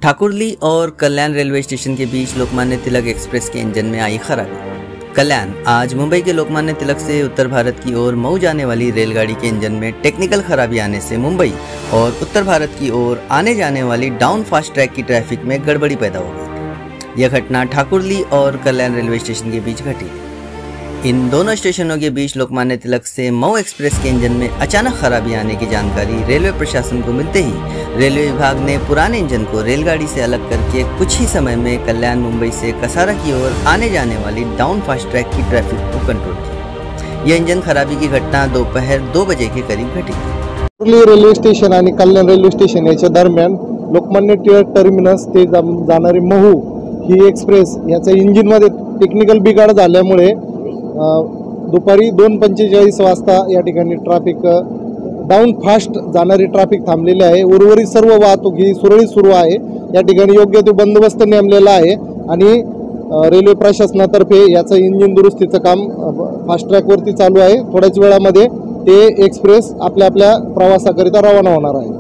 ठाकुरली और कल्याण railway station के बीच Lokmanya Tilak express के इंजन में आई खराबी। कल्याण आज मुंबई के लोकमान्य तिलक से उत्तर भारत की ओर मऊ जाने वाली रेलगाड़ी के इंजन में टेक्निकल खराबी आने से मुंबई और उत्तर भारत की ओर आने जाने वाली डाउन फास्ट ट्रैक की ट्रैफिक में गड़बड़ी पैदा हो गई। यह घटना ठाकुरली और कल्याण रेलवे स्टेशन के बीच घटी। इन दोनों स्टेशनों के बीच लोकमान्य तिलक से मऊ एक्सप्रेस के इंजन में अचानक खराबी आने की जानकारी रेलवे प्रशासन को मिलते ही रेलवे विभाग ने पुराने इंजन को रेलगाड़ी से अलग करके कुछ ही समय में कल्याण मुंबई से कसारा की ओर आने जाने वाली डाउन फास्ट ट्रैक की ट्रैफिक को कंट्रोल किया। यह इंजन खराबी की घटना दोपहर 2 बजे के करीब घटी। ठाकुरली रेल्वे स्टेशन आणि कल्याण रेल्वे स्टेशन याच्या दरम्यान लोकमान्य टिळक टर्मिनस ते जाणारी महू ही एक्सप्रेस याच्या इंजिनमध्ये टेक्निकल बिघाड झाल्यामुळे दुपारी 2:45 वाजता या ठिकाणी ट्रॅफिक डाऊन फास्ट जाणारी ट्रॅफिक थांबलेली आहे। उर्वरित सर्व वाहतूक ही सुरळीत सुरू आहे। या ठिकाणी योग्य तो बंदोबस्त नेमलेला आहे आणि रेल्वे प्रशासनातर्फे याचं इंजिन दुरुस्तीचं काम फास्ट ट्रॅकवरती चालू आहे। थोड्याच वेळामध्ये ते एक्सप्रेस आपल्या प्रवासाकरिता रवाना होणार आहे।